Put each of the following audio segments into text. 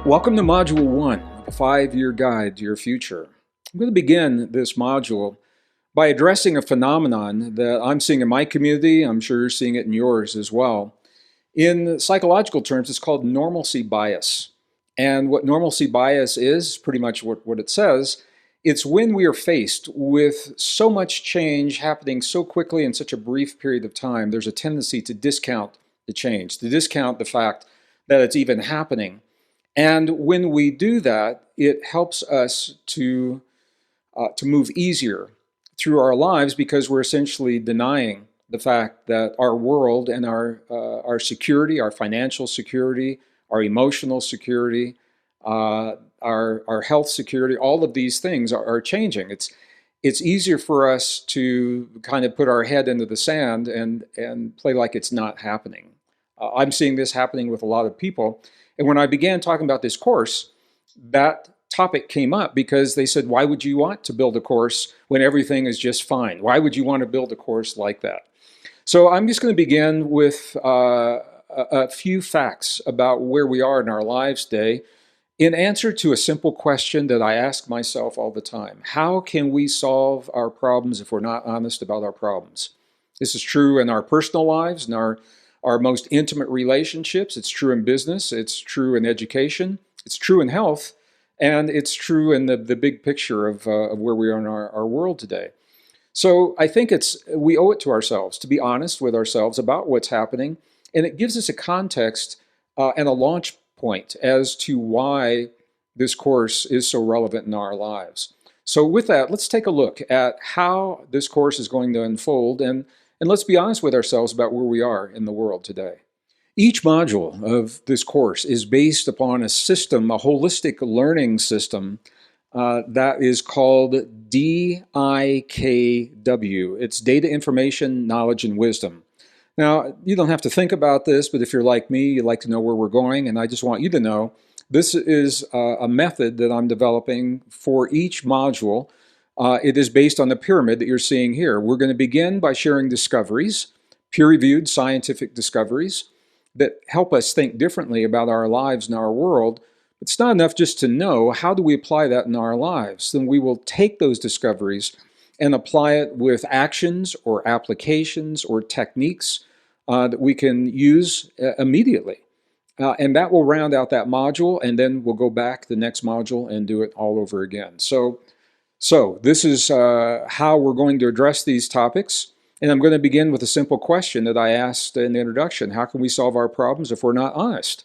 Welcome to Module 1 of a 5-year guide to your future. I'm going to begin this module by addressing a phenomenon that I'm seeing in my community. I'm sure you're seeing it in yours as well. In psychological terms, it's called normalcy bias. And what normalcy bias is pretty much what it says. It's when we are faced with so much change happening so quickly in such a brief period of time, there's a tendency to discount the change, to discount the fact that it's even happening. And when we do that, it helps us to move easier through our lives because we're essentially denying the fact that our world and our security, our financial security, our emotional security, our health security, all of these things are changing. It's easier for us to kind of put our head into the sand and play like it's not happening. I'm seeing this happening with a lot of people. And when I began talking about this course, that topic came up because they said, why would you want to build a course when everything is just fine? Why would you want to build a course like that? So I'm just going to begin with a few facts about where we are in our lives today in answer to a simple question that I ask myself all the time. How can we solve our problems if we're not honest about our problems? This is true in our personal lives, in our most intimate relationships. It's true in business. It's true in education. It's true in health. And it's true in the big picture of where we are in our world today. So I think we owe it to ourselves to be honest with ourselves about what's happening. And it gives us a context and a launch point as to why this course is so relevant in our lives. So with that, let's take a look at how this course is going to unfold, and let's be honest with ourselves about where we are in the world today. Each module of this course is based upon a system, a holistic learning system that is called DIKW. It's Data, Information, Knowledge, and Wisdom. Now, you don't have to think about this, but if you're like me, you like to know where we're going, and I just want you to know this is a method that I'm developing for each module. It is based on the pyramid that you're seeing here. We're going to begin by sharing discoveries, peer-reviewed scientific discoveries that help us think differently about our lives and our world. It's not enough just to know. How do we apply that in our lives? Then we will take those discoveries and apply it with actions or applications or techniques that we can use immediately. And that will round out that module, and then we'll go back to the next module and do it all over again. So this is how we're going to address these topics. And I'm going to begin with a simple question that I asked in the introduction. How can we solve our problems if we're not honest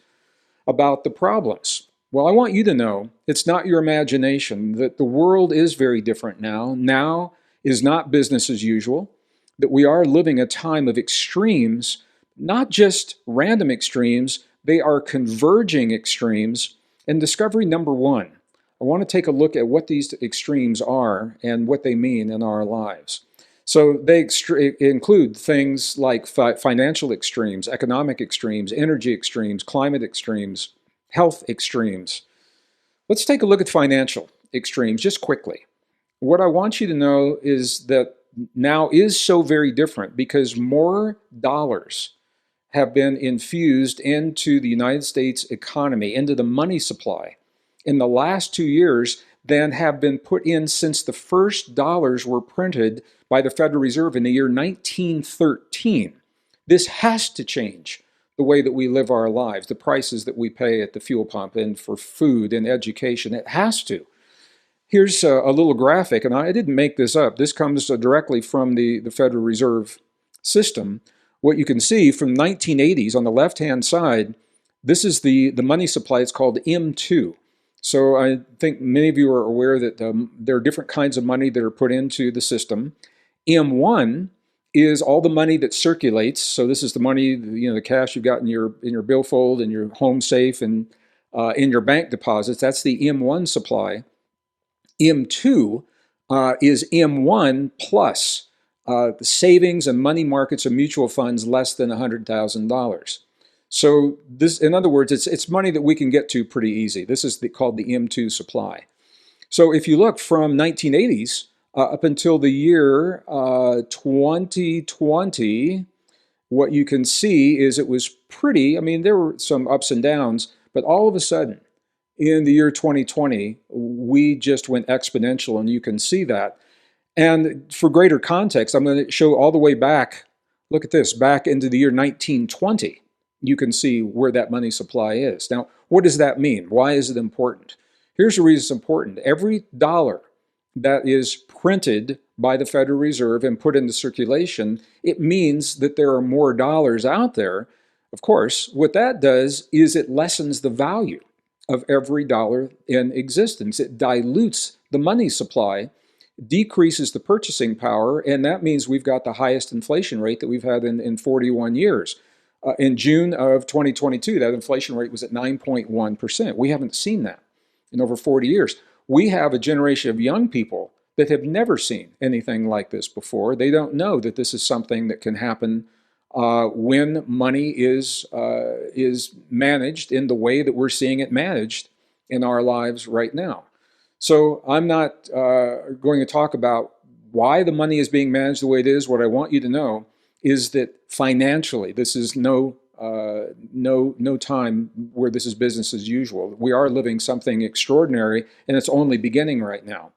about the problems? Well, I want you to know it's not your imagination, that the world is very different now. Now is not business as usual, that we are living a time of extremes, not just random extremes, they are converging extremes. And discovery number one, I want to take a look at what these extremes are and what they mean in our lives. So they include things like financial extremes, economic extremes, energy extremes, climate extremes, health extremes. Let's take a look at financial extremes just quickly. What I want you to know is that now is so very different because more dollars have been infused into the United States economy, into the money supply in the last 2 years than have been put in since the first dollars were printed by the Federal Reserve in the year 1913. This has to change the way that we live our lives, the prices that we pay at the fuel pump and for food and education. It has to. Here's a little graphic, and I didn't make this up. This comes directly from the Federal Reserve System. What you can see from 1980s on the left-hand side, this is the money supply. It's called M2. So I think many of you are aware that there are different kinds of money that are put into the system. M1 is all the money that circulates. So this is the money, the cash you've got in your billfold, in your home safe, and in your bank deposits. That's the M1 supply. M2 is M1 plus the savings and money markets and mutual funds less than $100,000. So this, in other words, it's money that we can get to pretty easy. This is called the M2 supply. So if you look from 1980s up until the year 2020, what you can see is it was pretty, I mean, there were some ups and downs, but all of a sudden, in the year 2020, we just went exponential, and you can see that. And for greater context, I'm going to show all the way back, look at this, back into the year 1920. You can see where that money supply is. Now, what does that mean? Why is it important? Here's the reason it's important. Every dollar that is printed by the Federal Reserve and put into circulation, it means that there are more dollars out there. Of course, what that does is it lessens the value of every dollar in existence. It dilutes the money supply, decreases the purchasing power, and that means we've got the highest inflation rate that we've had in 41 years. In June of 2022, that inflation rate was at 9.1%. We haven't seen that in over 40 years. We have a generation of young people that have never seen anything like this before. They don't know that this is something that can happen when money is managed in the way that we're seeing it managed in our lives right now. So I'm not going to talk about why the money is being managed the way it is. What I want you to know is that financially, this is no time where this is business as usual. We are living something extraordinary, and it's only beginning right now.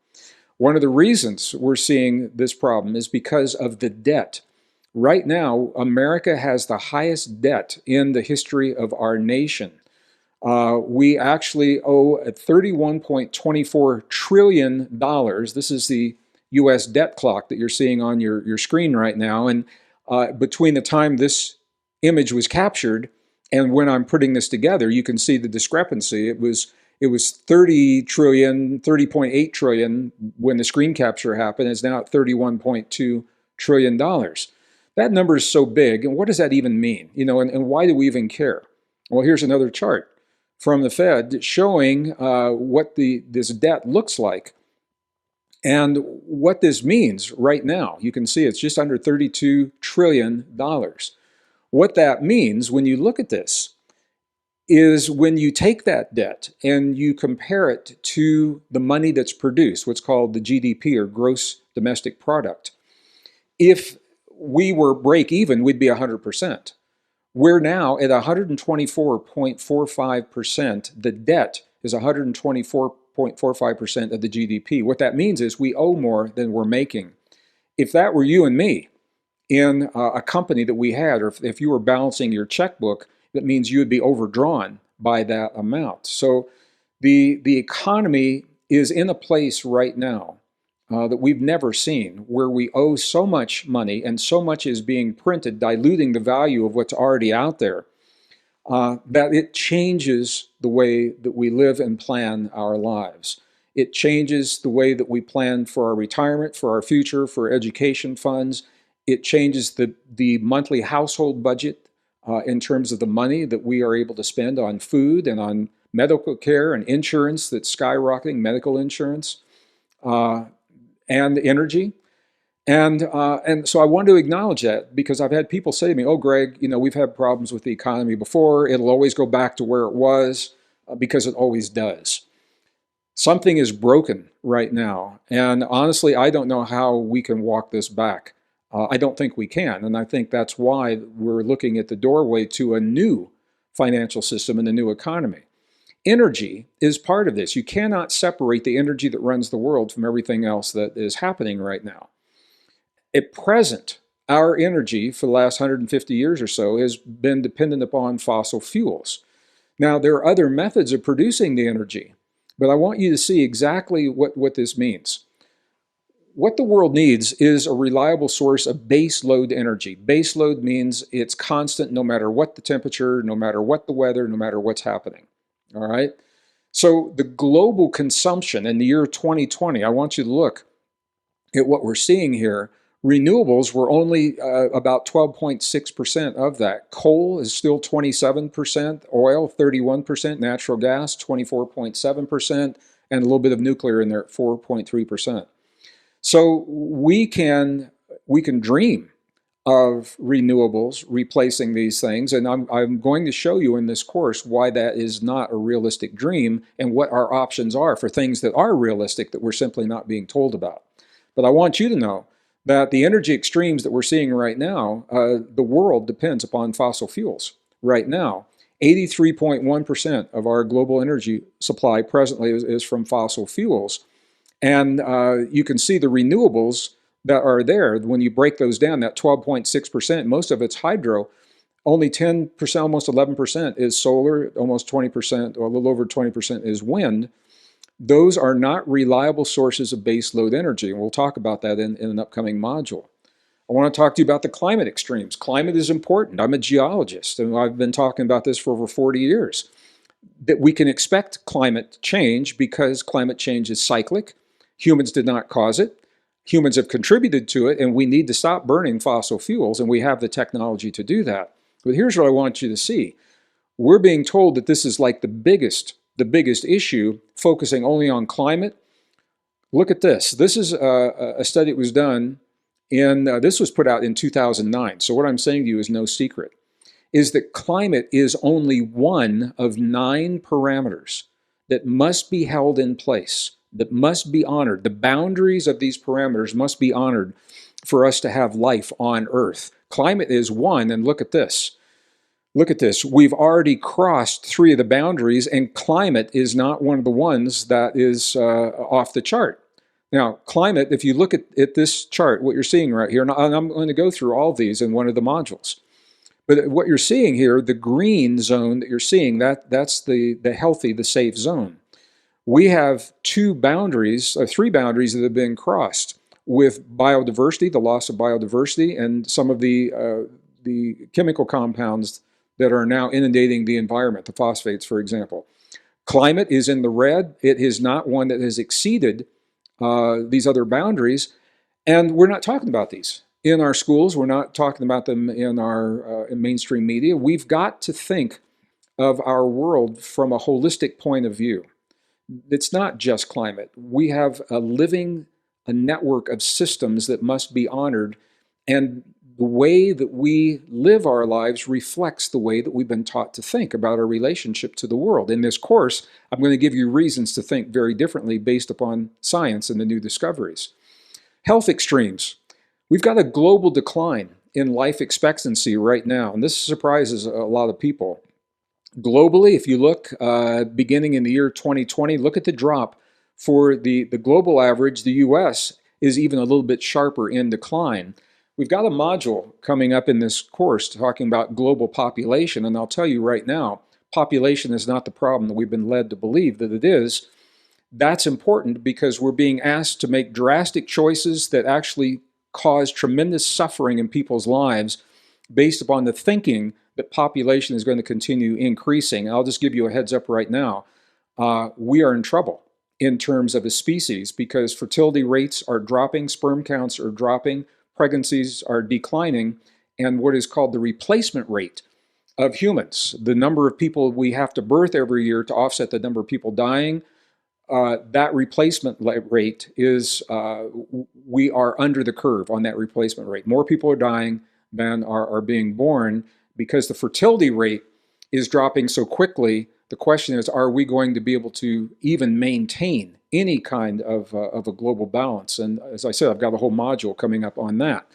One of the reasons we're seeing this problem is because of the debt. Right now, America has the highest debt in the history of our nation. We actually owe $31.24 trillion. This is the U.S. debt clock that you're seeing on your screen right now. And between the time this image was captured and when I'm putting this together, you can see the discrepancy. It was 30 trillion, 30.8 trillion when the screen capture happened. It's now at $31.2 trillion. That number is so big, and what does that even mean? You know, and why do we even care? Well, here's another chart from the Fed showing what this debt looks like and what this means right now. You can see it's just under $32 trillion. What that means when you look at this is when you take that debt and you compare it to the money that's produced, what's called the GDP or gross domestic product. If we were break even, we'd be 100%. We're now at 124.45%. The debt is 124.45% of the GDP. What that means is we owe more than we're making. If that were you and me in a company that we had, or if you were balancing your checkbook, that means you would be overdrawn by that amount. So the economy is in a place right now that we've never seen, where we owe so much money and so much is being printed, diluting the value of what's already out there, that it changes the way that we live and plan our lives. It changes the way that we plan for our retirement, for our future, for education funds. It changes the monthly household budget in terms of the money that we are able to spend on food and on medical care and insurance that's skyrocketing, medical insurance. And energy. And so I want to acknowledge that, because I've had people say to me, oh, Greg, you know, we've had problems with the economy before. It'll always go back to where it was, because it always does. Something is broken right now. And honestly, I don't know how we can walk this back. I don't think we can. And I think that's why we're looking at the doorway to a new financial system and a new economy. Energy is part of this. You cannot separate the energy that runs the world from everything else that is happening right now. At present, our energy for the last 150 years or so has been dependent upon fossil fuels. Now, there are other methods of producing the energy, but I want you to see exactly what this means. What the world needs is a reliable source of base load energy. Base load means it's constant no matter what the temperature, no matter what the weather, no matter what's happening. All right. So the global consumption in the year 2020, I want you to look at what we're seeing here. Renewables were only about 12.6% of that. Coal is still 27%, oil 31%, natural gas 24.7%, and a little bit of nuclear in there at 4.3%. So we can dream of renewables replacing these things, and I'm going to show you in this course why that is not a realistic dream and what our options are for things that are realistic that we're simply not being told about. But I want you to know that the energy extremes that we're seeing right now, the world depends upon fossil fuels right now. 83.1% of our global energy supply presently is from fossil fuels. And you can see the renewables that are there. When you break those down, that 12.6%, most of it's hydro. Only 10%, almost 11% is solar, almost 20%, or a little over 20% is wind. Those are not reliable sources of base load energy, and we'll talk about that in an upcoming module. I want to talk to you about the climate extremes. Climate is important. I'm a geologist, and I've been talking about this for over 40 years. That we can expect climate change because climate change is cyclic. Humans did not cause it. Humans have contributed to it, and we need to stop burning fossil fuels, and we have the technology to do that. But here's what I want you to see. We're being told that this is like the biggest issue, focusing only on climate. Look at this. This is a study that was done this was put out in 2009. So what I'm saying to you is no secret, is that climate is only one of 9 parameters that must be held in place, that must be honored. The boundaries of these parameters must be honored for us to have life on Earth. Climate is one, and look at this. Look at this. We've already crossed 3 of the boundaries, and climate is not one of the ones that is off the chart. Now, climate, if you look at this chart, what you're seeing right here, and I'm going to go through all of these in one of the modules. But what you're seeing here, the green zone that you're seeing, that's the healthy, the safe zone. We have 3 boundaries that have been crossed with biodiversity, the loss of biodiversity, and some of the chemical compounds that are now inundating the environment, the phosphates, for example. Climate is in the red. It is not one that has exceeded these other boundaries, and we're not talking about these in our schools. We're not talking about them in our mainstream media. We've got to think of our world from a holistic point of view. It's not just climate. We have a network of systems that must be honored, and the way that we live our lives reflects the way that we've been taught to think about our relationship to the world. In this course, I'm going to give you reasons to think very differently based upon science and the new discoveries. Health extremes. We've got a global decline in life expectancy right now, and this surprises a lot of people. Globally, if you look beginning in the year 2020, look at the drop for the global average. The US is even a little bit sharper in decline. We've got a module coming up in this course talking about global population, and I'll tell you right now, population is not the problem that we've been led to believe that it is. That's important because we're being asked to make drastic choices that actually cause tremendous suffering in people's lives based upon the thinking that population is going to continue increasing. I'll just give you a heads up right now. We are in trouble in terms of a species because fertility rates are dropping, sperm counts are dropping, pregnancies are declining, and what is called the replacement rate of humans, the number of people we have to birth every year to offset the number of people dying, that replacement rate is, we are under the curve on that replacement rate. More people are dying than are being born because the fertility rate is dropping so quickly. The question is, are we going to be able to even maintain any kind of a global balance? And as I said, I've got a whole module coming up on that.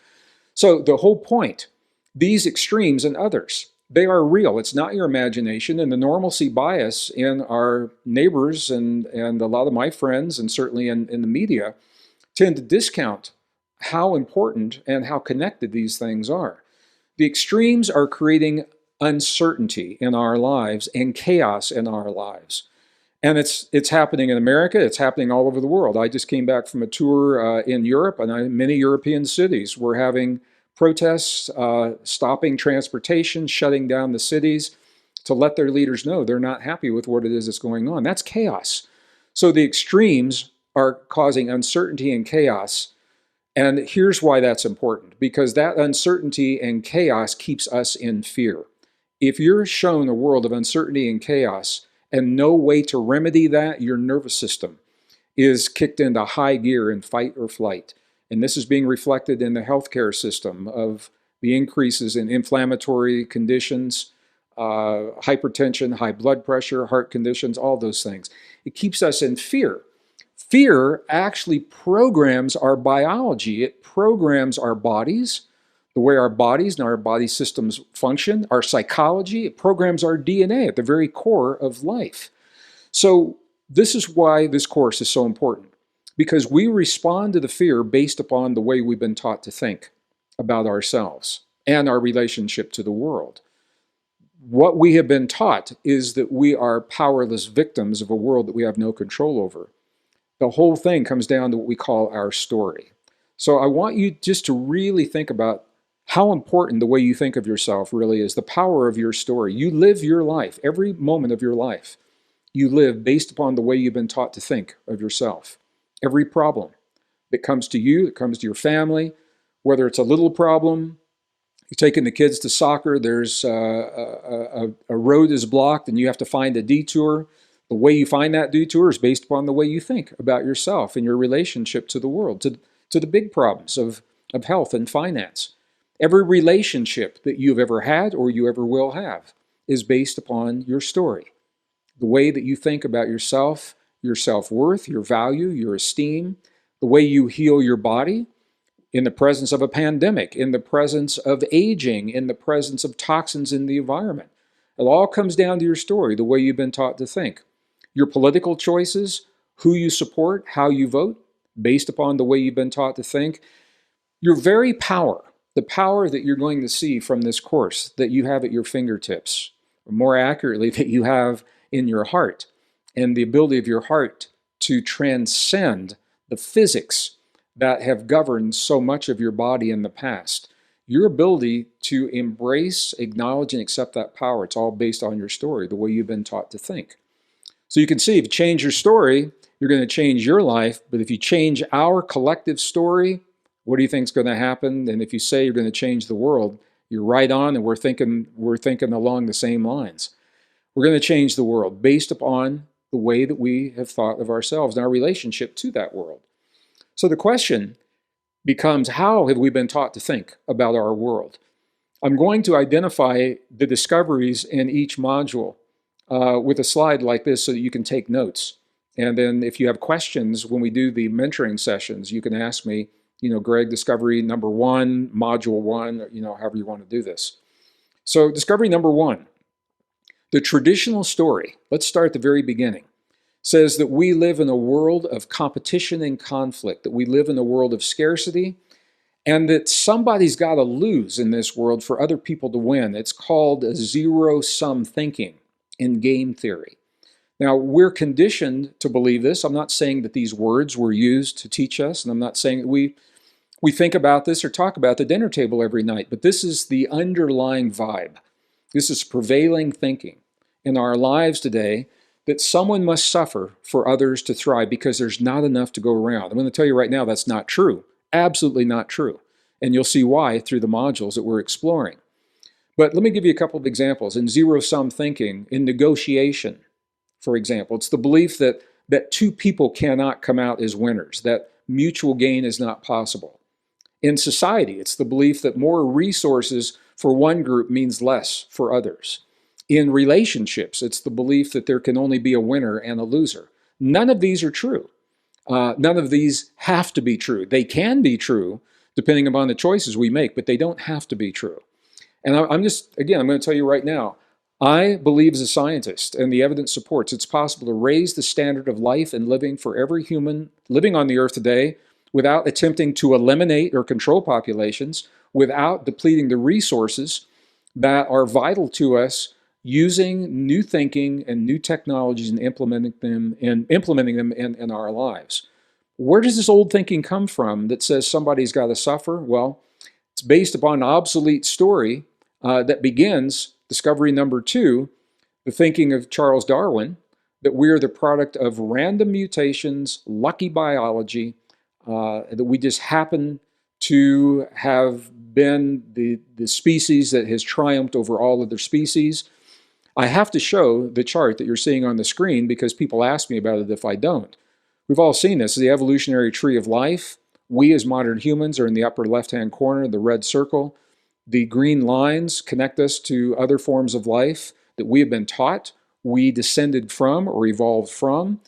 So the whole point, these extremes and others, they are real. It's not your imagination. And the normalcy bias in our neighbors and a lot of my friends, and certainly in the media, tend to discount how important and how connected these things are. The extremes are creating uncertainty in our lives and chaos in our lives. And it's happening in America. It's happening all over the world. I just came back from a tour in Europe, and many European cities were having protests, stopping transportation, shutting down the cities to let their leaders know they're not happy with what it is that's going on. That's chaos. So the extremes are causing uncertainty and chaos. And here's why that's important, because that uncertainty and chaos keeps us in fear. If you're shown a world of uncertainty and chaos and no way to remedy that, your nervous system is kicked into high gear in fight or flight. And this is being reflected in the healthcare system of the increases in inflammatory conditions, hypertension, high blood pressure, heart conditions, all those things. It keeps us in fear. Fear actually programs our biology. It programs our bodies. the way our bodies and our body systems function, our psychology. It programs our DNA at the very core of life. So this is why this course is so important, because we respond to the fear based upon the way we've been taught to think about ourselves and our relationship to the world. What we have been taught is that we are powerless victims of a world that we have no control over. The whole thing comes down to what we call our story. So I want you just to really think about how important the way you think of yourself really is, the power of your story. You live your life, every moment of your life, you live based upon the way you've been taught to think of yourself. Every problem that comes to you, that comes to your family, whether it's a little problem, you're taking the kids to soccer, there's a road is blocked and you have to find a detour. The way you find that detour is based upon the way you think about yourself and your relationship to the world, to the big problems of health and finance. Every relationship that you've ever had or you ever will have is based upon your story. The way that you think about yourself, your self-worth, your value, your esteem, the way you heal your body in the presence of a pandemic, in the presence of aging, in the presence of toxins in the environment. It all comes down to your story, the way you've been taught to think. Your political choices, who you support, how you vote, based upon the way you've been taught to think. Your very power, the power that you're going to see from this course that you have at your fingertips, or more accurately, that you have in your heart, and the ability of your heart to transcend the physics that have governed so much of your body in the past. Your ability to embrace, acknowledge, and accept that power, it's all based on your story, the way you've been taught to think. So you can see, if you change your story, you're going to change your life. But if you change our collective story, what do you think is going to happen? And if you say you're going to change the world, you're right on, and we're thinking along the same lines. We're going to change the world based upon the way that we have thought of ourselves and our relationship to that world. So the question becomes, how have we been taught to think about our world? I'm going to identify the discoveries in each module with a slide like this so that you can take notes. And then if you have questions when we do the mentoring sessions, you can ask me, Gregg, discovery number 1, module 1, however you want to do this. So discovery number 1. The traditional story, let's start at the very beginning, says that we live in a world of competition and conflict, that we live in a world of scarcity, and that somebody's got to lose in this world for other people to win. It's called zero-sum thinking in game theory. Now, we're conditioned to believe this. I'm not saying that these words were used to teach us, and I'm not saying that we think about this or talk about the dinner table every night, but this is the underlying vibe. This is prevailing thinking in our lives today, that someone must suffer for others to thrive because there's not enough to go around. I'm going to tell you right now that's not true. Absolutely not true. And you'll see why through the modules that we're exploring. But let me give you a couple of examples. In zero-sum thinking, in negotiation, for example, it's the belief that two people cannot come out as winners, that mutual gain is not possible. In society, it's the belief that more resources for one group means less for others. In relationships, it's the belief that there can only be a winner and a loser. None of these are true. None of these have to be true. They can be true depending upon the choices we make, but they don't have to be true. And I'm going to tell you right now, I believe as a scientist, and the evidence supports, it's possible to raise the standard of life and living for every human living on the earth today without attempting to eliminate or control populations, without depleting the resources that are vital to us, using new thinking and new technologies and implementing them in our lives. Where does this old thinking come from that says somebody's got to suffer? Well, it's based upon an obsolete story that begins, discovery number 2, the thinking of Charles Darwin, that we're the product of random mutations, lucky biology, that we just happen to have been the species that has triumphed over all other species. I have to show the chart that you're seeing on the screen because people ask me about it if I don't. We've all seen this, the evolutionary tree of life. We as modern humans are in the upper left-hand corner, the red circle. The green lines connect us to other forms of life that we have been taught, we descended from or evolved from.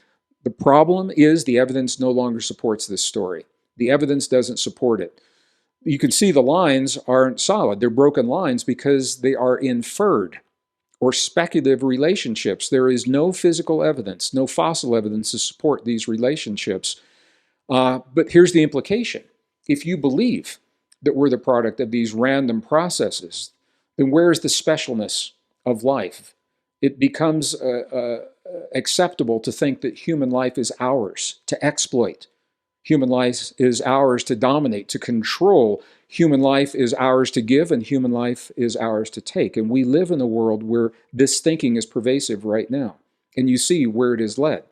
The problem is the evidence no longer supports this story. The evidence doesn't support it. You can see the lines aren't solid. They're broken lines because they are inferred or speculative relationships. There is no physical evidence, no fossil evidence to support these relationships. But here's the implication. If you believe that we're the product of these random processes, then where's the specialness of life? It becomes acceptable to think that human life is ours to exploit. Human life is ours to dominate, to control. Human life is ours to give, and human life is ours to take. And we live in a world where this thinking is pervasive right now. And you see where it is led.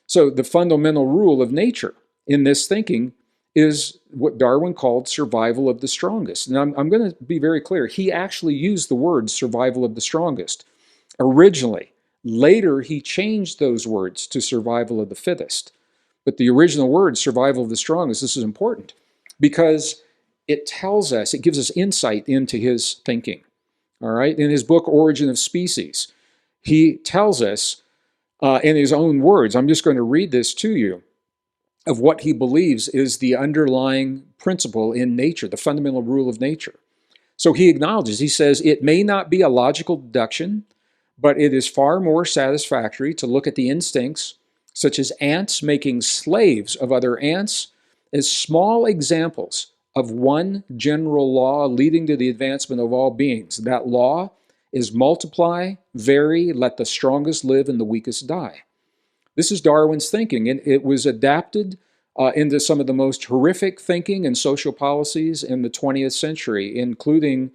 So the fundamental rule of nature in this thinking is what Darwin called survival of the strongest. And I'm going to be very clear. He actually used the word survival of the strongest originally. Later, he changed those words to survival of the fittest. But the original word, survival of the strongest, this is important because it tells us, it gives us insight into his thinking. All right? In his book, Origin of Species, he tells us in his own words, I'm just going to read this to you, of what he believes is the underlying principle in nature, the fundamental rule of nature. So he acknowledges, he says, it may not be a logical deduction, but it is far more satisfactory to look at the instincts, such as ants making slaves of other ants, as small examples of one general law leading to the advancement of all beings. That law is multiply, vary, let the strongest live and the weakest die. This is Darwin's thinking, and it was adapted into some of the most horrific thinking and social policies in the 20th century, including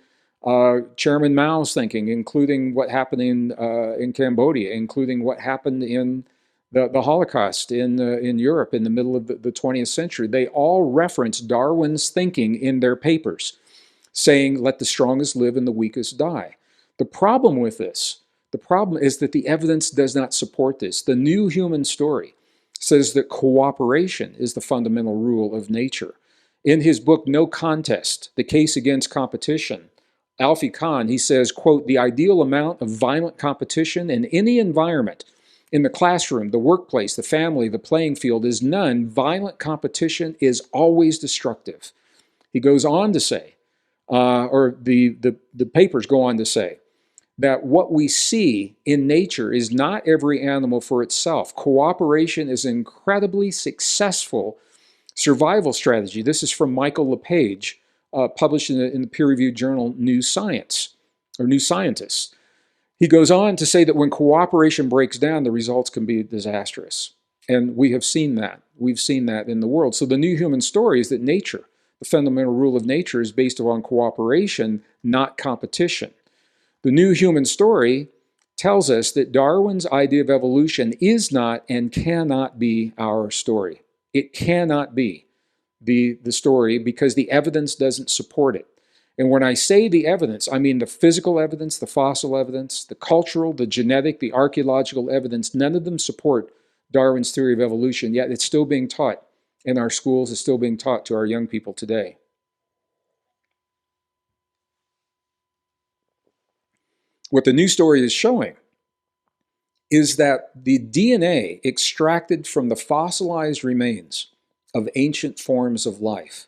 Chairman Mao's thinking, including what happened in Cambodia, including what happened in the Holocaust in Europe in the middle of the 20th century. They all reference Darwin's thinking in their papers, saying, let the strongest live and the weakest die. The problem with this, the problem is that the evidence does not support this. The new human story says that cooperation is the fundamental rule of nature. In his book, No Contest, The Case Against Competition, Alfie Kahn, he says, quote, the ideal amount of violent competition in any environment, in the classroom, the workplace, the family, the playing field, is none. Violent competition is always destructive. He goes on to say, or the papers go on to say, that what we see in nature is not every animal for itself. Cooperation is an incredibly successful survival strategy. This is from Michael LePage, published in the peer-reviewed journal New Science, or New Scientist. He goes on to say that when cooperation breaks down, the results can be disastrous. And we have seen that. We've seen that in the world. So the new human story is that nature, the fundamental rule of nature, is based upon cooperation, not competition. The new human story tells us that Darwin's idea of evolution is not and cannot be our story. It cannot be the story because the evidence doesn't support it. And when I say the evidence, I mean the physical evidence, the fossil evidence, the cultural, the genetic, the archaeological evidence. None of them support Darwin's theory of evolution, yet it's still being taught in our schools. It's still being taught to our young people today. What the new story is showing is that the DNA extracted from the fossilized remains of ancient forms of life,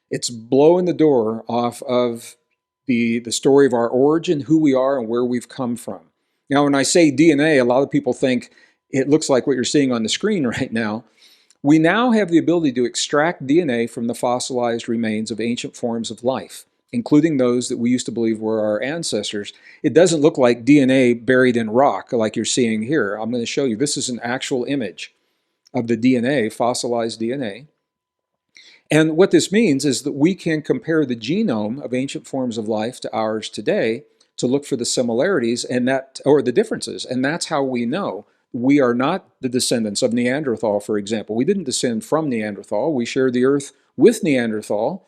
it's blowing the door off of the story of our origin, who we are, and where we've come from. Now, when I say DNA, a lot of people think it looks like what you're seeing on the screen right now. We now have the ability to extract DNA from the fossilized remains of ancient forms of life, including those that we used to believe were our ancestors. It doesn't look like DNA buried in rock like you're seeing here. I'm going to show you. This is an actual image of the DNA, fossilized DNA. And what this means is that we can compare the genome of ancient forms of life to ours today to look for the similarities and or the differences. And that's how we know we are not the descendants of Neanderthal, for example. We didn't descend from Neanderthal. We shared the earth with Neanderthal,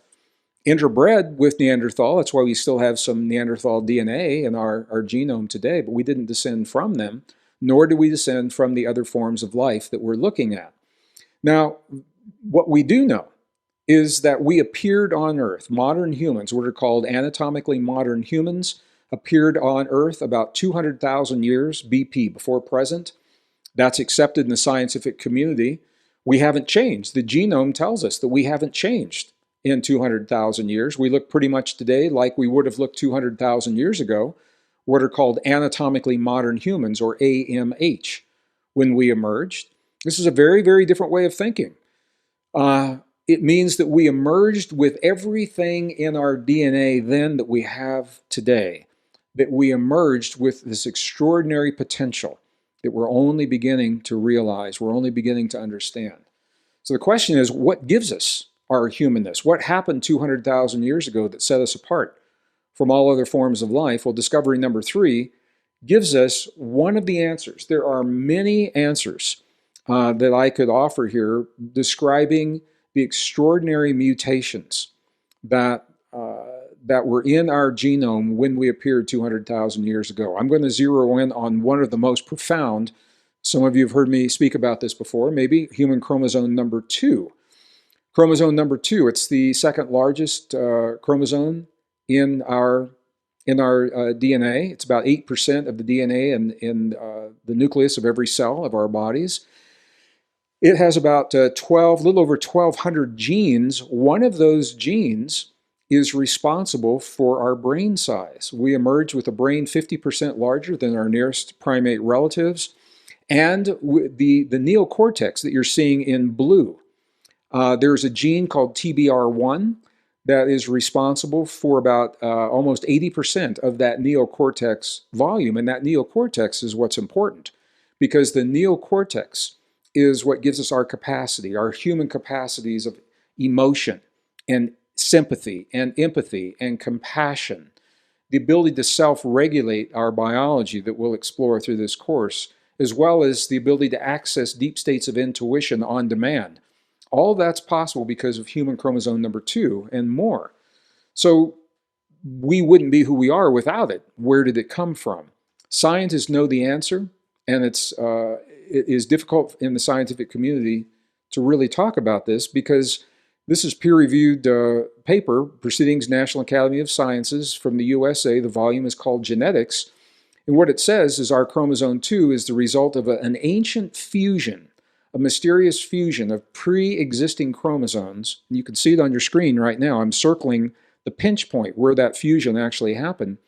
interbred with Neanderthal. That's why we still have some Neanderthal DNA in our genome today, but we didn't descend from them, nor do we descend from the other forms of life that we're looking at. Now, what we do know is that we appeared on Earth. Modern humans, what are called anatomically modern humans, appeared on Earth about 200,000 years BP, before present. That's accepted in the scientific community. We haven't changed. The genome tells us that we haven't changed in 200,000 years. We look pretty much today like we would have looked 200,000 years ago, what are called anatomically modern humans, or AMH, when we emerged. This is a very, very different way of thinking. It means that we emerged with everything in our DNA then that we have today, that we emerged with this extraordinary potential that we're only beginning to realize, we're only beginning to understand. So the question is, what gives us our humanness? What happened 200,000 years ago that set us apart from all other forms of life? Well, discovery number 3 gives us one of the answers. There are many answers that I could offer here describing the extraordinary mutations that were in our genome when we appeared 200,000 years ago. I'm going to zero in on one of the most profound. Some of you have heard me speak about this before, maybe human chromosome number 2. Chromosome number 2, it's the second largest chromosome in our DNA. It's about 8% of the DNA in the nucleus of every cell of our bodies. It has about a little over 1,200 genes. One of those genes is responsible for our brain size. We emerge with a brain 50% larger than our nearest primate relatives. And the neocortex that you're seeing in blue, there's a gene called TBR1 that is responsible for about almost 80% of that neocortex volume. And that neocortex is what's important, because the neocortex is what gives us our capacity, our human capacities of emotion and sympathy and empathy and compassion, the ability to self-regulate our biology that we'll explore through this course, as well as the ability to access deep states of intuition on demand. All that's possible because of human chromosome number 2 and more. So we wouldn't be who we are without it. Where did it come from? Scientists know the answer, and it is difficult in the scientific community to really talk about this, because this is peer-reviewed paper, Proceedings National Academy of Sciences from the USA. The volume is called Genetics. And what it says is our chromosome 2 is the result of an ancient fusion, a mysterious fusion of pre-existing chromosomes. And you can see it on your screen right now. I'm circling the pinch point where that fusion actually happened.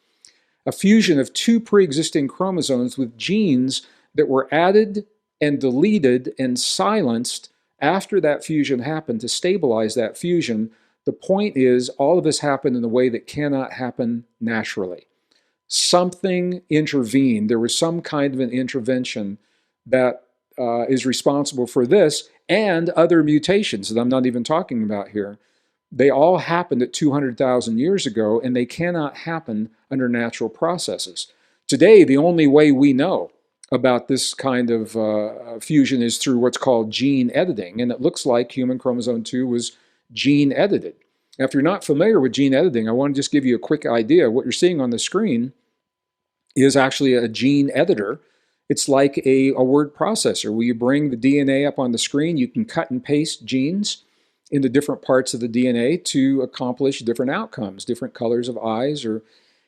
A fusion of 2 pre-existing chromosomes with genes that were added and deleted and silenced after that fusion happened to stabilize that fusion. The point is, all of this happened in a way that cannot happen naturally. Something intervened. There was some kind of an intervention that is responsible for this and other mutations that I'm not even talking about here. They all happened at 200,000 years ago, and they cannot happen under natural processes. Today, the only way we know about this kind of fusion is through what's called gene editing, and it looks like human chromosome 2 was gene edited. Now, if you're not familiar with gene editing, I want to just give you a quick idea. What you're seeing on the screen is actually a gene editor. It's like a word processor where you bring the DNA up on the screen. You can cut and paste genes into different parts of the DNA to accomplish different outcomes, different colors of eyes or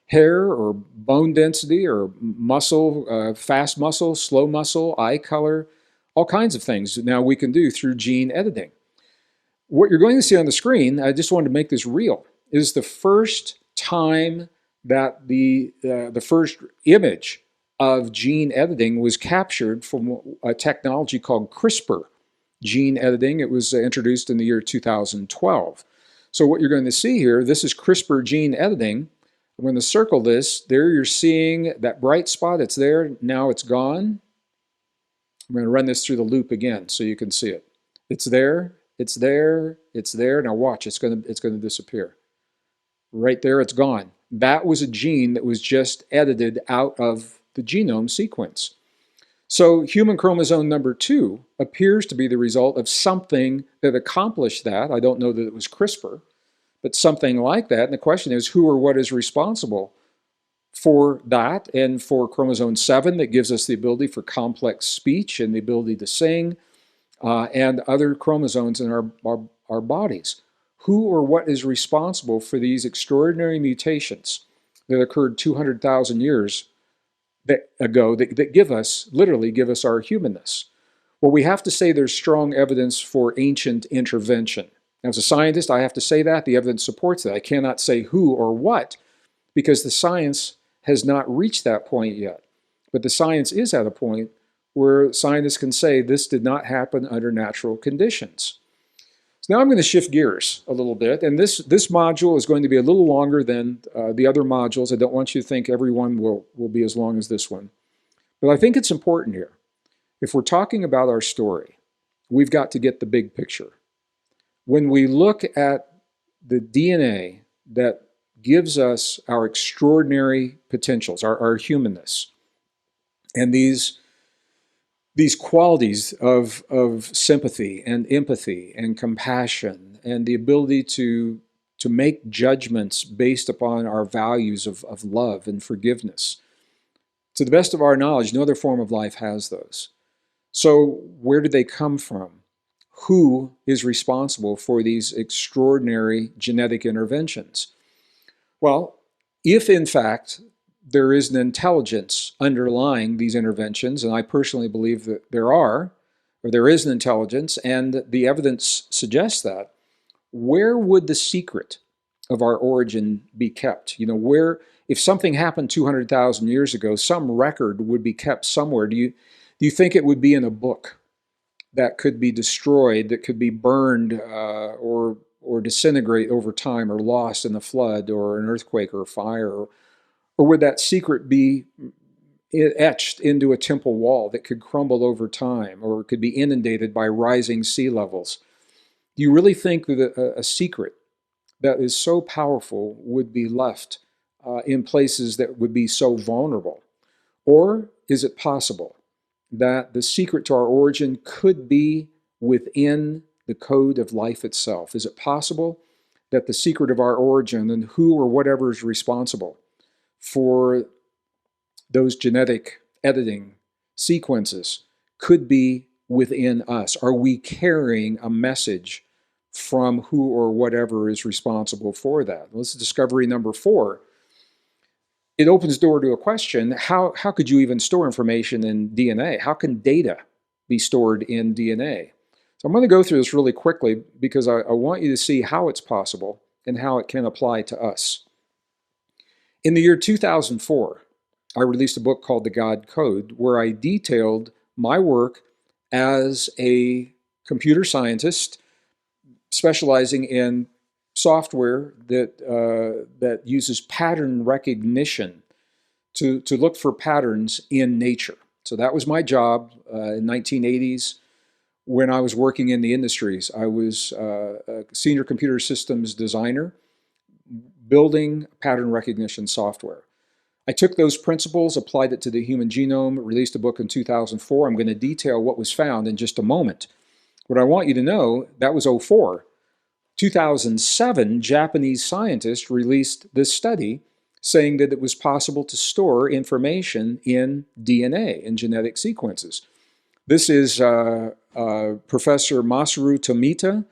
hair or bone density or muscle, fast muscle, slow muscle, eye color, all kinds of things that now we can do through gene editing. What you're going to see on the screen, I just wanted to make this real, is the first time that the first image of gene editing was captured from a technology called CRISPR gene editing. It was introduced in the year 2012. So what you're going to see here, this is CRISPR gene editing. I'm going to circle this. There you're seeing that bright spot. It's there. Now it's gone. I'm going to run this through the loop again so you can see it. It's there. It's there. It's there. Now watch. It's going to disappear. Right there. It's gone. That was a gene that was just edited out of the genome sequence. So human chromosome number 2 appears to be the result of something that accomplished that. I don't know that it was CRISPR, but something like that. And the question is, who or what is responsible for that? And for chromosome 7, that gives us the ability for complex speech and the ability to sing, and other chromosomes in our bodies. Who or what is responsible for these extraordinary mutations that occurred 200,000 years ago that give us, literally give us our humanness? Well, we have to say there's strong evidence for ancient intervention. As a scientist, I have to say that. The evidence supports that. I cannot say who or what because the science has not reached that point yet. But the science is at a point where scientists can say this did not happen under natural conditions. So now I'm going to shift gears a little bit, and this module is going to be a little longer than the other modules. I don't want you to think every one will be as long as this one. But I think it's important here. If we're talking about our story, we've got to get the big picture. When we look at the DNA that gives us our extraordinary potentials, our humanness, and these qualities of sympathy and empathy and compassion and the ability to make judgments based upon our values of love and forgiveness. To the best of our knowledge, no other form of life has those. So where did they come from? Who is responsible for these extraordinary genetic interventions? Well, if in fact there is an intelligence underlying these interventions, and I personally believe that there is an intelligence, and the evidence suggests that, where would the secret of our origin be kept? If something happened 200,000 years ago, some record would be kept somewhere. Do you think it would be in a book that could be destroyed, that could be burned or disintegrate over time, or lost in a flood or an earthquake or a fire? Or would that secret be etched into a temple wall that could crumble over time, or could be inundated by rising sea levels? Do you really think that a secret that is so powerful would be left in places that would be so vulnerable? Or is it possible that the secret to our origin could be within the code of life itself? Is it possible that the secret of our origin and who or whatever is responsible for those genetic editing sequences could be within us? Are we carrying a message from who or whatever is responsible for that? Well, this is discovery number 4. It opens the door to a question: how could you even store information in DNA? How can data be stored in DNA? So I'm going to go through this really quickly because I want you to see how it's possible and how it can apply to us. In the year 2004, I released a book called The God Code, where I detailed my work as a computer scientist specializing in software that uses pattern recognition to look for patterns in nature. So that was my job in 1980s when I was working in the industries. I was a senior computer systems designer building pattern recognition software. I took those principles, applied it to the human genome, released a book in 2004. I'm going to detail what was found in just a moment. What I want you to know, that was 04. 2007, Japanese scientists released this study saying that it was possible to store information in DNA, in genetic sequences. This is Professor Masaru Tomita.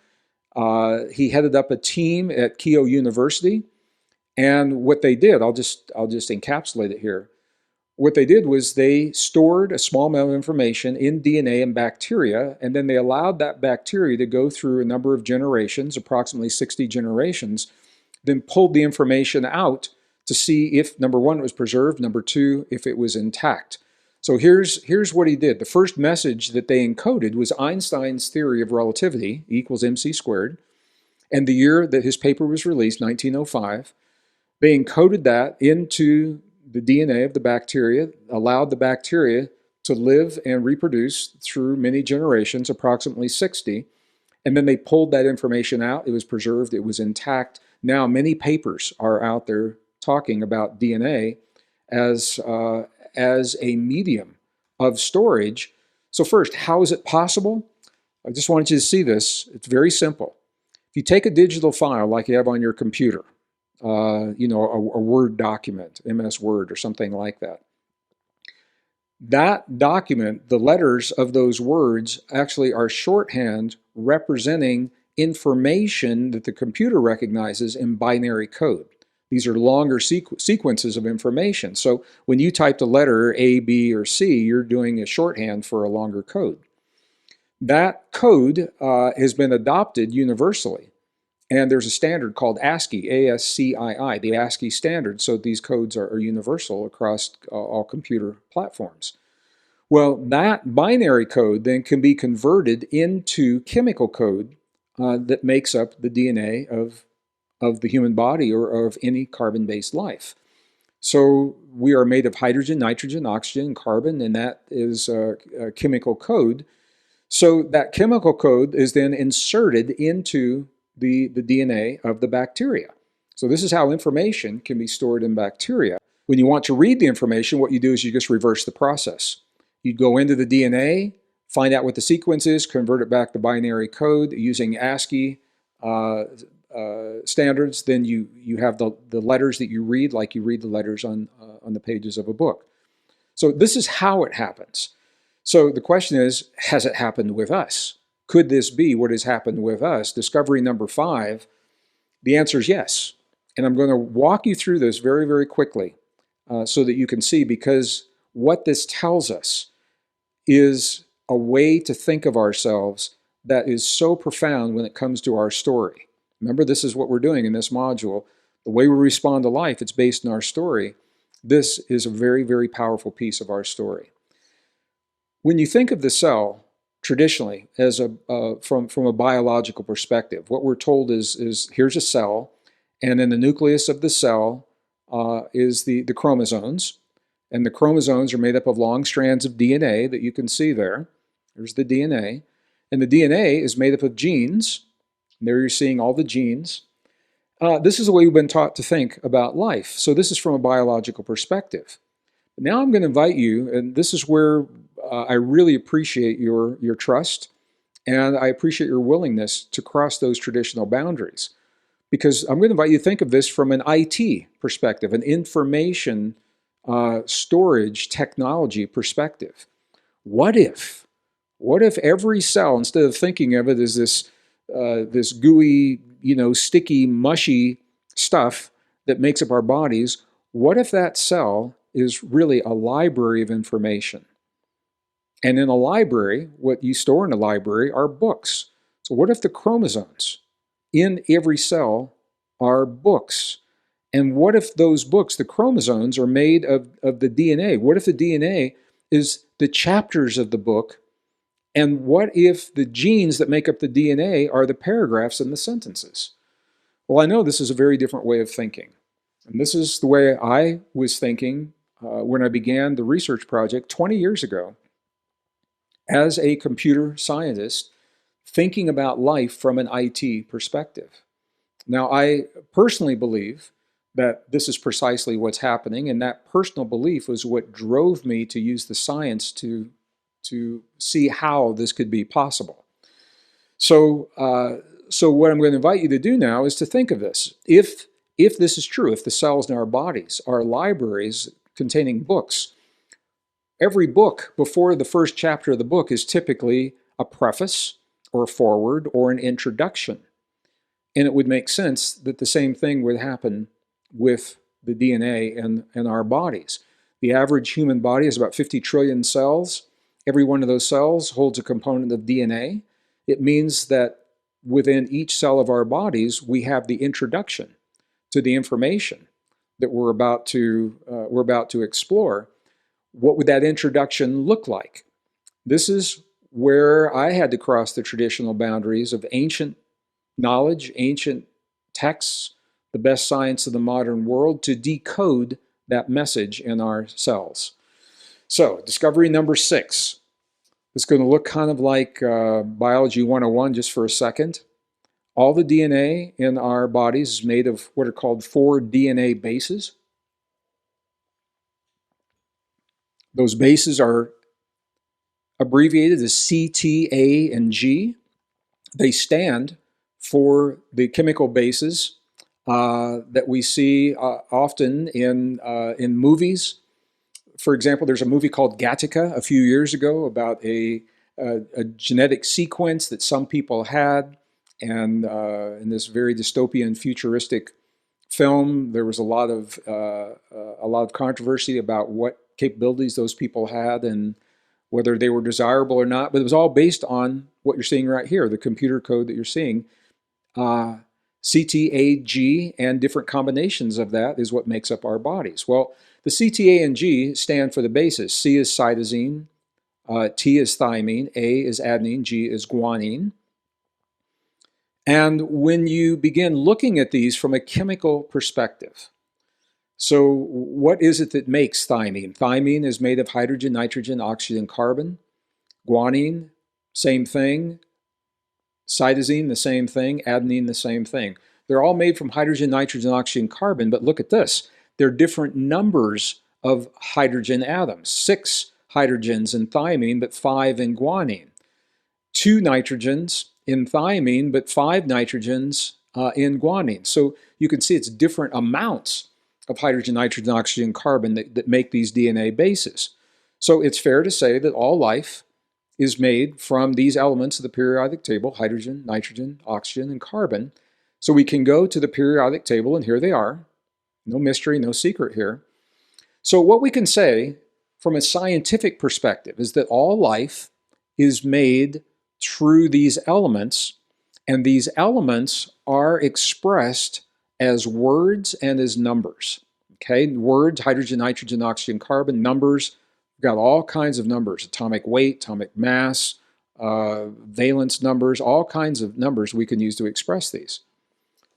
He headed up a team at Keio University. And what they did, I'll just encapsulate it here. What they did was they stored a small amount of information in DNA and bacteria, and then they allowed that bacteria to go through a number of generations, approximately 60 generations, then pulled the information out to see if, number one, it was preserved, number two, if it was intact. So here's what he did. The first message that they encoded was Einstein's theory of relativity, E equals mc squared, and the year that his paper was released, 1905. They encoded that into the DNA of the bacteria, allowed the bacteria to live and reproduce through many generations, approximately 60, and then they pulled that information out. It was preserved, it was intact. Now many papers are out there talking about DNA as a medium of storage. So first, how is it possible? I just wanted you to see this. It's very simple. If you take a digital file like you have on your computer, a Word document, MS Word or something like that. That document, the letters of those words actually are shorthand representing information that the computer recognizes in binary code. These are longer sequences of information. So when you type the letter A, B, or C, you're doing a shorthand for a longer code. That code has been adopted universally. And there's a standard called ASCII, A-S-C-I-I, the ASCII standard, so these codes are universal across all computer platforms. Well, that binary code then can be converted into chemical code that makes up the DNA of the human body or of any carbon-based life. So we are made of hydrogen, nitrogen, oxygen, and carbon, and that is a chemical code. So that chemical code is then inserted into the DNA of the bacteria. So this is how information can be stored in bacteria. When you want to read the information, what you do is you just reverse the process. You go into the DNA, find out what the sequence is, convert it back to binary code using ASCII standards. Then you have the letters that you read, like you read the letters on the pages of a book. So this is how it happens. So the question is, has it happened with us? Could this be what has happened with us? Discovery number 5, the answer is yes. And I'm going to walk you through this very, very quickly so that you can see, because what this tells us is a way to think of ourselves that is so profound when it comes to our story. Remember, this is what we're doing in this module. The way we respond to life, it's based on our story. This is a very, very powerful piece of our story. When you think of the cell traditionally as from a biological perspective, what we're told is here's a cell, and in the nucleus of the cell is the chromosomes, and the chromosomes are made up of long strands of DNA that you can see there. There's the DNA, and the DNA is made up of genes. There you're seeing all the genes. This is the way we've been taught to think about life. So this is from a biological perspective. Now I'm going to invite you, and this is where I really appreciate your trust, and I appreciate your willingness to cross those traditional boundaries. Because I'm going to invite you to think of this from an IT perspective, an information storage technology perspective. What if every cell, instead of thinking of it as this gooey, sticky, mushy stuff that makes up our bodies, what if that cell is really a library of information? And in a library, what you store in a library are books. So what if the chromosomes in every cell are books? And what if those books, the chromosomes, are made of the DNA? What if the DNA is the chapters of the book? And what if the genes that make up the DNA are the paragraphs and the sentences? Well, I know this is a very different way of thinking. And this is the way I was thinking when I began the research project 20 years ago as a computer scientist, thinking about life from an IT perspective. Now, I personally believe that this is precisely what's happening, and that personal belief was what drove me to use the science to see how this could be possible. So what I'm going to invite you to do now is to think of this. If this is true, if the cells in our bodies are libraries containing books, every book before the first chapter of the book is typically a preface or a foreword or an introduction. And it would make sense that the same thing would happen with the DNA in our bodies. The average human body has about 50 trillion cells. Every one of those cells holds a component of DNA. It means that within each cell of our bodies, we have the introduction to the information that we're about to explore. What would that introduction look like? This is where I had to cross the traditional boundaries of ancient knowledge, ancient texts, the best science of the modern world, to decode that message in our cells. So, discovery number 6. It's going to look kind of like Biology 101 just for a second. All the DNA in our bodies is made of what are called 4 DNA bases. Those bases are abbreviated as C, T, A, and G. They stand for the chemical bases that we see often in movies. For example, there's a movie called Gattaca a few years ago about a genetic sequence that some people had, and in this very dystopian, futuristic film, there was a lot of controversy about what capabilities those people had and whether they were desirable or not. But it was all based on what you're seeing right here, the computer code that you're seeing. CTAG and different combinations of that is what makes up our bodies. Well, the CTA and G stand for the bases. C is cytosine, T is thymine, A is adenine, G is guanine. And when you begin looking at these from a chemical perspective, so what is it that makes thymine? Thymine is made of hydrogen, nitrogen, oxygen, carbon. Guanine, same thing. Cytosine, the same thing. Adenine, the same thing. They're all made from hydrogen, nitrogen, oxygen, carbon, but look at this. They're different numbers of hydrogen atoms. 6 hydrogens in thymine, but 5 in guanine. 2 nitrogens in thymine, but 5 nitrogens in guanine. So you can see it's different amounts of hydrogen, nitrogen, oxygen, carbon that make these DNA bases. So it's fair to say that all life is made from these elements of the periodic table: hydrogen, nitrogen, oxygen, and carbon. So we can go to the periodic table, and here they are. No mystery, no secret here. So what we can say from a scientific perspective is that all life is made through these elements, and these elements are expressed as words and as numbers. Okay, words: hydrogen, nitrogen, oxygen, carbon. Numbers: we've got all kinds of numbers: atomic weight, atomic mass, valence numbers, all kinds of numbers we can use to express these.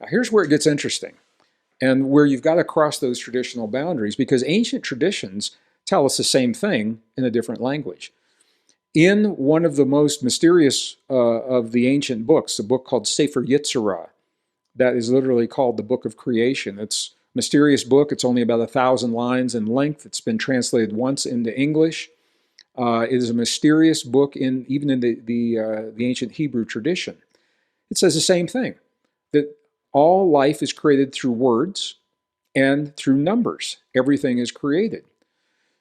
Now here's where it gets interesting, and where you've got to cross those traditional boundaries, because ancient traditions tell us the same thing in a different language. In one of the most mysterious of the ancient books, a book called Sefer Yetzirah, that is literally called the Book of Creation. It's a mysterious book. It's only about 1,000 lines in length. It's been translated once into English. It is a mysterious book even in the ancient Hebrew tradition. It says the same thing, that all life is created through words and through numbers. Everything is created.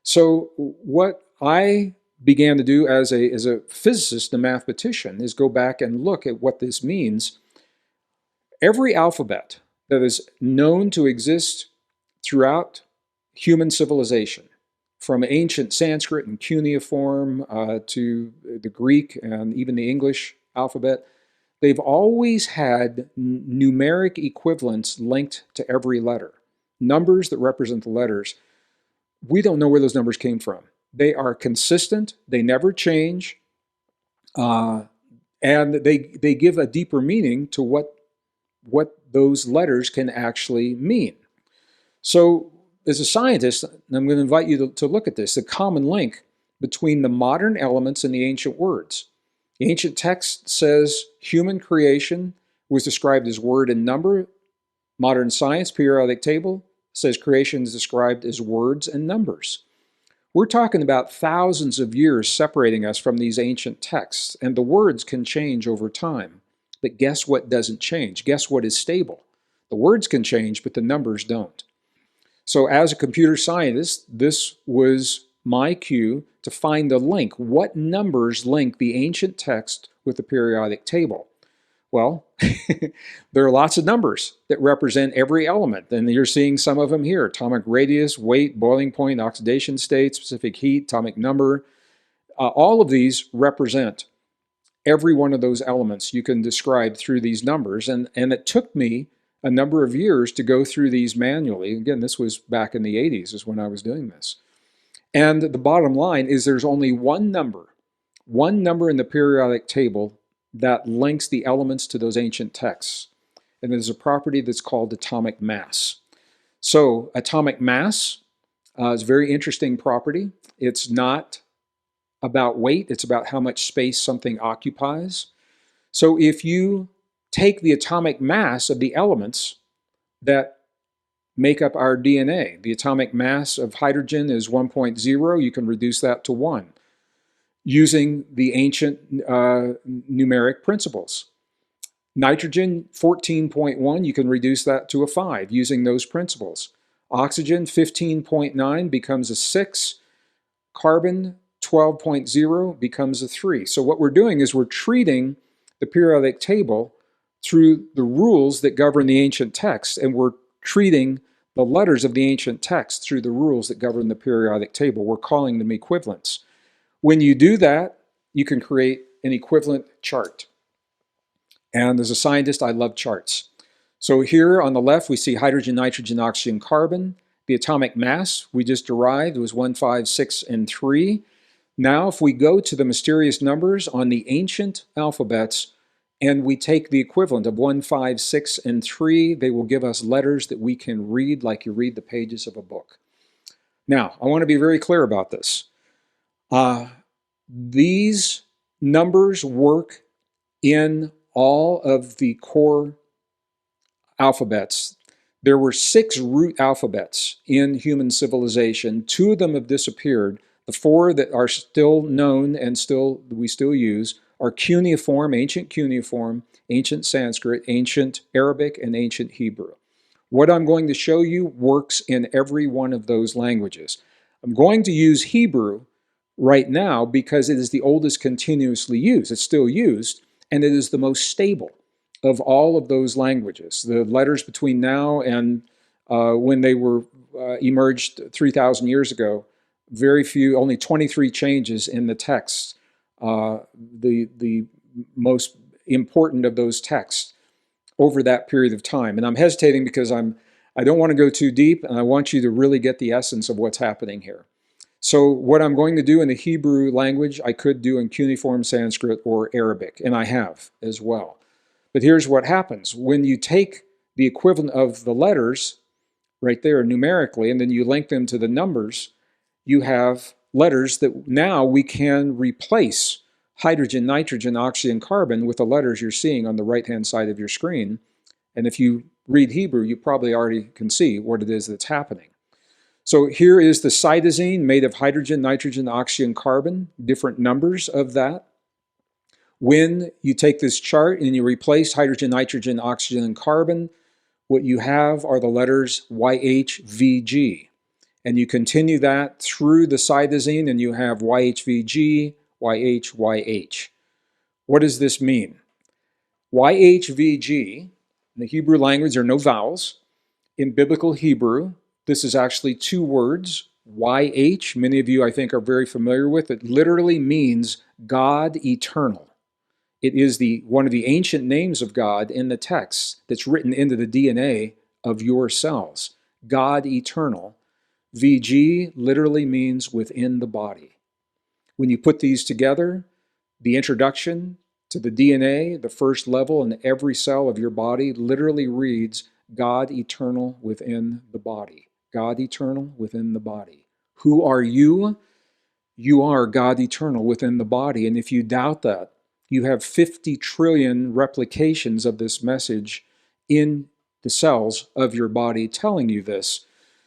So what I began to do as a physicist, a mathematician, is go back and look at what this means. Every alphabet that is known to exist throughout human civilization, from ancient Sanskrit and cuneiform to the Greek and even the English alphabet, they've always had numeric equivalents linked to every letter. Numbers that represent the letters. We don't know where those numbers came from. They are consistent, they never change, and they give a deeper meaning to what those letters can actually mean. So as a scientist, I'm going to invite you to look at this, the common link between the modern elements and the ancient words. The ancient text says human creation was described as word and number. Modern science, periodic table, says creation is described as words and numbers. We're talking about thousands of years separating us from these ancient texts, and the words can change over time. But guess what doesn't change? Guess what is stable? The words can change, but the numbers don't. So as a computer scientist, this was my cue to find the link. What numbers link the ancient text with the periodic table? Well, there are lots of numbers that represent every element, and you're seeing some of them here: atomic radius, weight, boiling point, oxidation state, specific heat, atomic number. All of these represent every one of those elements you can describe through these numbers, and it took me a number of years to go through these manually. Again, this was back in the 80s is when I was doing this. And the bottom line is there's only one number in the periodic table that links the elements to those ancient texts. And there's a property that's called atomic mass. So atomic mass is a very interesting property. It's not about weight, it's about how much space something occupies. So if you take the atomic mass of the elements that make up our DNA, the atomic mass of hydrogen is 1.0, you can reduce that to 1 using the ancient numeric principles. Nitrogen, 14.1, you can reduce that to a 5 using those principles. Oxygen, 15.9 becomes a 6. Carbon, 12.0 becomes a 3. So what we're doing is we're treating the periodic table through the rules that govern the ancient text, and we're treating the letters of the ancient text through the rules that govern the periodic table. We're calling them equivalents. When you do that, you can create an equivalent chart. And as a scientist, I love charts. So here on the left, we see hydrogen, nitrogen, oxygen, carbon. The atomic mass we just derived was 1, 5, 6, and 3. Now, if we go to the mysterious numbers on the ancient alphabets and we take the equivalent of 1, 5, 6, and 3, they will give us letters that we can read like you read the pages of a book. Now, I want to be very clear about this. These numbers work in all of the core alphabets. There were 6 root alphabets in human civilization. 2 of them have disappeared. The 4 that are still known and we still use are cuneiform, ancient Sanskrit, ancient Arabic, and ancient Hebrew. What I'm going to show you works in every one of those languages. I'm going to use Hebrew right now because it is the oldest continuously used. It's still used, and it is the most stable of all of those languages. The letters between now and when they were emerged 3,000 years ago, very few, only 23 changes in the texts, the most important of those texts over that period of time. And I'm hesitating because I don't want to go too deep, and I want you to really get the essence of what's happening here. So what I'm going to do in the Hebrew language, I could do in cuneiform Sanskrit or Arabic, and I have as well. But here's what happens. When you take the equivalent of the letters right there numerically, and then you link them to the numbers, you have letters that now we can replace hydrogen, nitrogen, oxygen, carbon with the letters you're seeing on the right-hand side of your screen. And if you read Hebrew, you probably already can see what it is that's happening. So here is the cytosine made of hydrogen, nitrogen, oxygen, carbon, different numbers of that. When you take this chart and you replace hydrogen, nitrogen, oxygen, and carbon, what you have are the letters YHVG. And you continue that through the cytosine and you have YHVG, YH. What does this mean? YHVG, in the Hebrew language, there are no vowels. In biblical Hebrew, this is actually 2 words. YH, many of you I think are very familiar with. It literally means God eternal. It is one of the ancient names of God in the text that's written into the DNA of your cells. God eternal. VG literally means within the body. When you put these together, the introduction to the DNA, the first level in every cell of your body, literally reads God eternal within the body. God eternal within the body. Who are you? You are God eternal within the body. And if you doubt that, you have 50 trillion replications of this message in the cells of your body telling you this.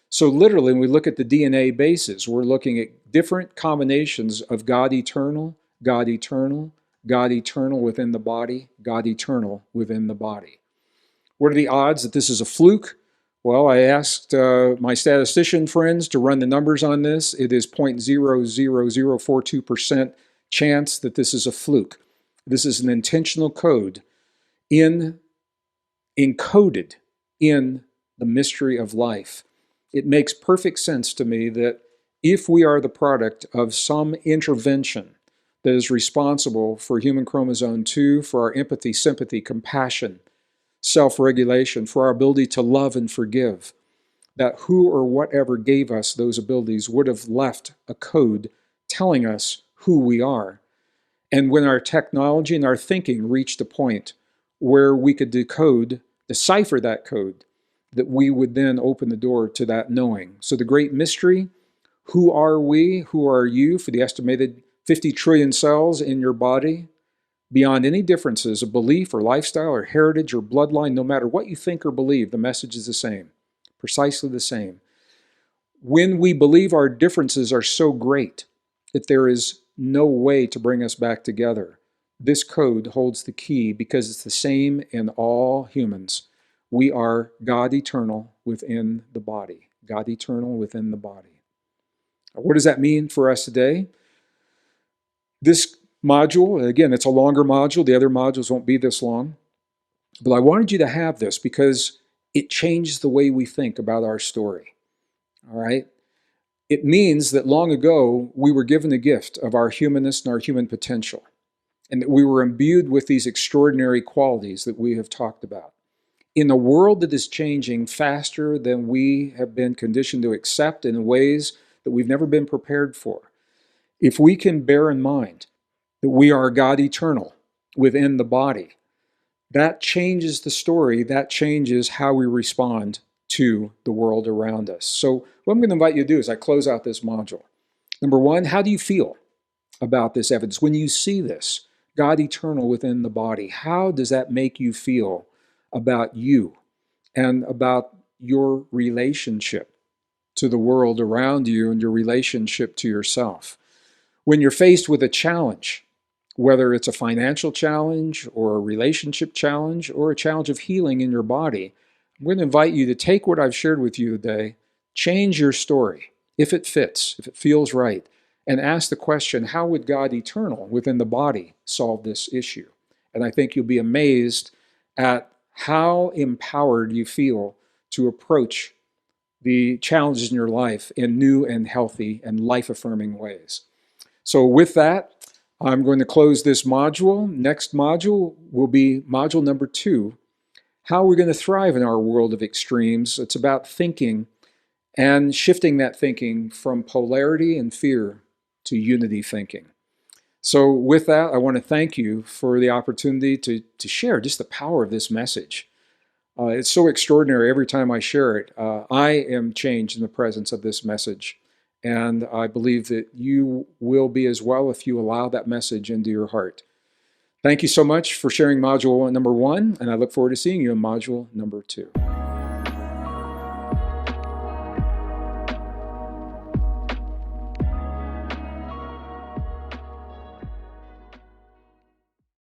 So literally, when we look at the DNA bases, we're looking at different combinations of God eternal, God eternal, God eternal within the body, God eternal within the body. What are the odds that this is a fluke? Well, I asked my statistician friends to run the numbers on this. It is 0.00042% chance that this is a fluke. This is an intentional code encoded in the mystery of life. It makes perfect sense to me that if we are the product of some intervention that is responsible for human chromosome 2, for our empathy, sympathy, compassion, self-regulation, for our ability to love and forgive, that who or whatever gave us those abilities would have left a code telling us who we are. And when our technology and our thinking reached a point where we could decipher that code, that we would then open the door to that knowing. So the great mystery, who are we, who are you, for the estimated 50 trillion cells in your body, beyond any differences of belief or lifestyle or heritage or bloodline, no matter what you think or believe, the message is the same, precisely the same. When we believe our differences are so great that there is no way to bring us back together, this code holds the key because it's the same in all humans. We are God eternal within the body. God eternal within the body. What does that mean for us today? This module, again, it's a longer module. The other modules won't be this long. But I wanted you to have this because it changed the way we think about our story. All right? It means that long ago, we were given the gift of our humanness and our human potential, and that we were imbued with these extraordinary qualities that we have talked about. In a world that is changing faster than we have been conditioned to accept in ways that we've never been prepared for, if we can bear in mind that we are God eternal within the body, that changes the story, that changes how we respond to the world around us. So what I'm going to invite you to do as I close out this module, number one, how do you feel about this evidence? When you see this, God eternal within the body, how does that make you feel about you and about your relationship to the world around you and your relationship to yourself? When you're faced with a challenge, whether it's a financial challenge or a relationship challenge or a challenge of healing in your body, I'm going to invite you to take what I've shared with you today, change your story, if it fits, if it feels right, and ask the question, how would God eternal within the body solve this issue? And I think you'll be amazed at how empowered you feel to approach the challenges in your life in new and healthy and life-affirming ways. So with that, I'm going to close this module. Next module will be module number 2, how we're going to thrive in our world of extremes. It's about thinking and shifting that thinking from polarity and fear to unity thinking. So with that, I want to thank you for the opportunity to share just the power of this message. It's so extraordinary every time I share it. I am changed in the presence of this message. And I believe that you will be as well if you allow that message into your heart. Thank you so much for sharing module number 1, and I look forward to seeing you in module number 2.